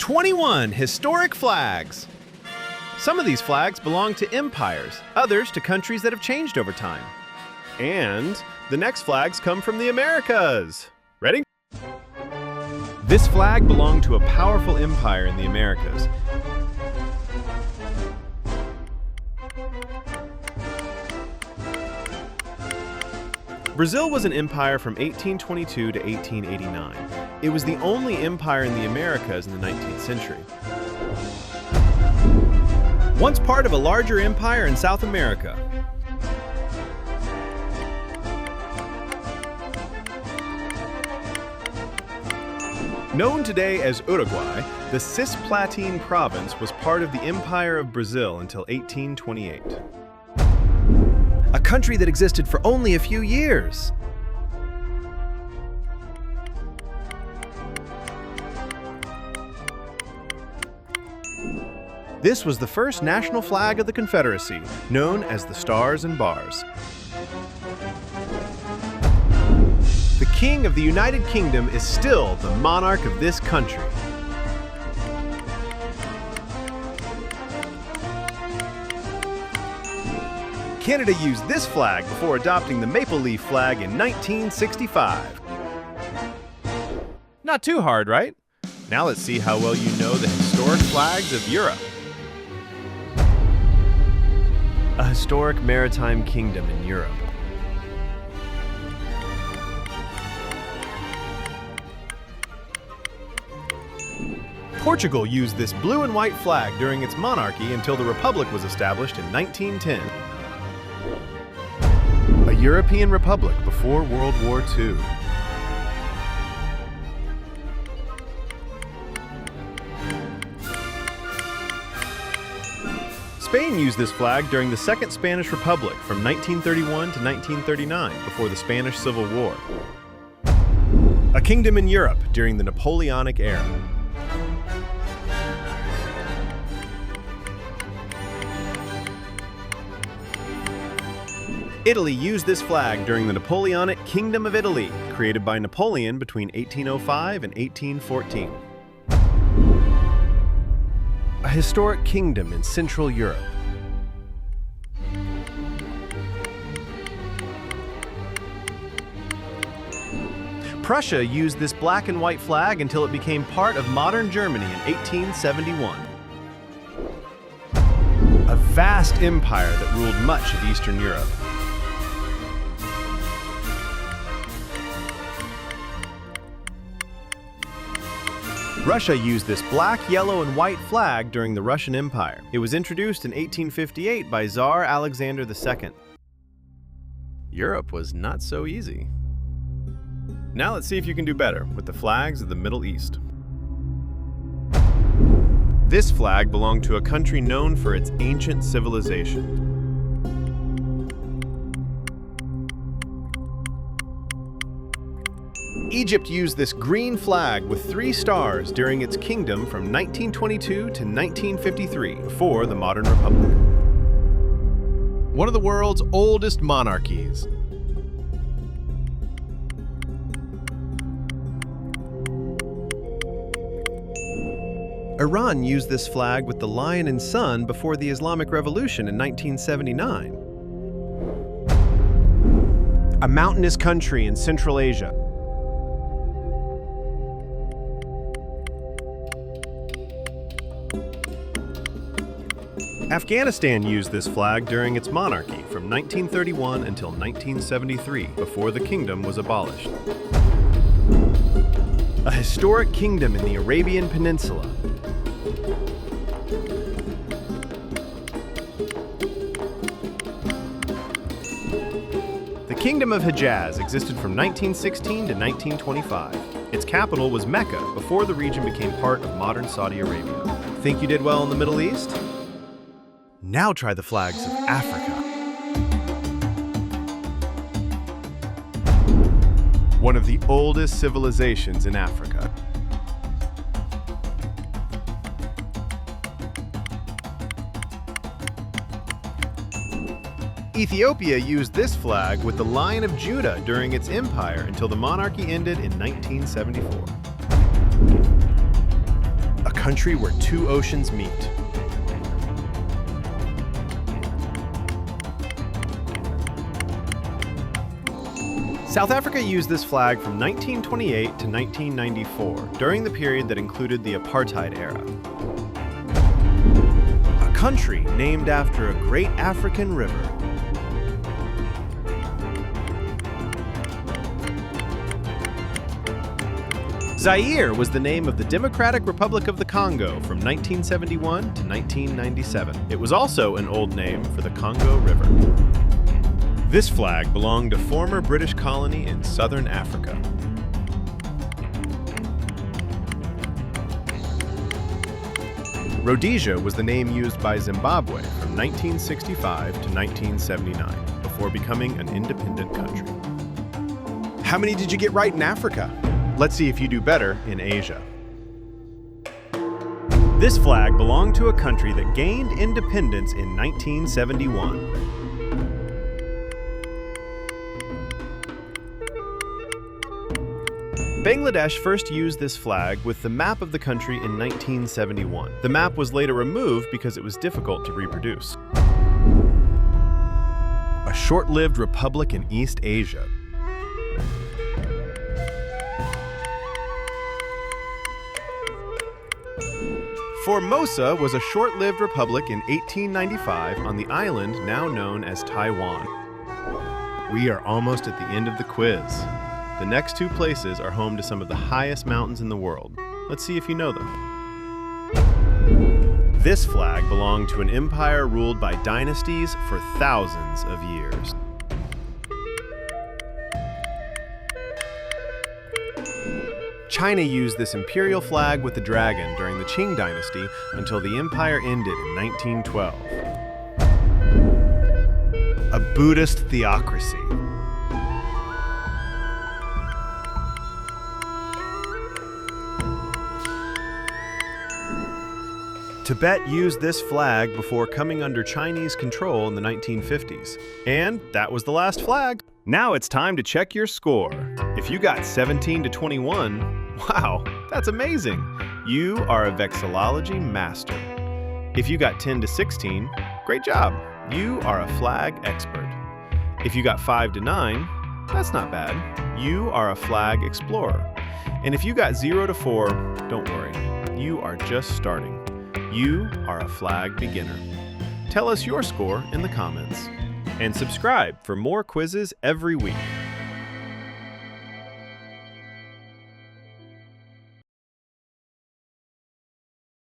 21 historic flags. Some of these flags belong to empires, others to countries that have changed over time. And the next flags come from the Americas. Ready? This flag belonged to a powerful empire in the Americas. Brazil was an empire from 1822 to 1889. It was the only empire in the Americas in the 19th century. Once part of a larger empire in South America. Known today as Uruguay, the Cisplatin province was part of the Empire of Brazil until 1828. A country that existed for only a few years. This was the first national flag of the Confederacy, known as the Stars and Bars. The King of the United Kingdom is still the monarch of this country. Canada used this flag before adopting the maple leaf flag in 1965. Not too hard, right? Now let's see how well you know the historic flags of Europe. A historic maritime kingdom in Europe. Portugal used this blue and white flag during its monarchy until the Republic was established in 1910. A European republic before World War II. Spain used this flag during the Second Spanish Republic from 1931 to 1939 before the Spanish Civil War. A kingdom in Europe during the Napoleonic era. Italy used this flag during the Napoleonic Kingdom of Italy, created by Napoleon between 1805 and 1814. A historic kingdom in Central Europe. Prussia used this black and white flag until it became part of modern Germany in 1871. A vast empire that ruled much of Eastern Europe. Russia used this black, yellow, and white flag during the Russian Empire. It was introduced in 1858 by Tsar Alexander II. Europe was not so easy. Now let's see if you can do better with the flags of the Middle East. This flag belonged to a country known for its ancient civilization. Egypt used this green flag with 3 stars during its kingdom from 1922 to 1953, before the modern republic. One of the world's oldest monarchies. Iran used this flag with the lion and sun before the Islamic Revolution in 1979. A mountainous country in Central Asia. Afghanistan used this flag during its monarchy from 1931 until 1973, before the kingdom was abolished. A historic kingdom in the Arabian Peninsula. The Kingdom of Hejaz existed from 1916 to 1925. Its capital was Mecca before the region became part of modern Saudi Arabia. Think you did well in the Middle East? Now try the flags of Africa. One of the oldest civilizations in Africa. Ethiopia used this flag with the Lion of Judah during its empire until the monarchy ended in 1974. a country where two oceans meet. South Africa used this flag from 1928 to 1994, during the period that included the apartheid era. A country named after a great African river. Zaire was the name of the Democratic Republic of the Congo from 1971 to 1997. It was also an old name for the Congo River. This flag belonged to former British colony in southern Africa. Rhodesia was the name used by Zimbabwe from 1965 to 1979, before becoming an independent country. How many did you get right in Africa? Let's see if you do better in Asia. This flag belonged to a country that gained independence in 1971. Bangladesh first used this flag with the map of the country in 1971. The map was later removed because it was difficult to reproduce. A short-lived republic in East Asia. Formosa was a short-lived republic in 1895 on the island now known as Taiwan. We are almost at the end of the quiz. The next two places are home to some of the highest mountains in the world. Let's see if you know them. This flag belonged to an empire ruled by dynasties for thousands of years. China used this imperial flag with the dragon during the Qing dynasty until the empire ended in 1912. A Buddhist theocracy. Tibet used this flag before coming under Chinese control in the 1950s. And that was the last flag. Now it's time to check your score. If you got 17 to 21, wow, that's amazing. You are a vexillology master. If you got 10 to 16, great job. You are a flag expert. If you got 5 to 9, that's not bad. You are a flag explorer. And if you got 0 to 4, don't worry. You are just starting. You are a flag beginner. Tell us your score in the comments. And subscribe for more quizzes every week.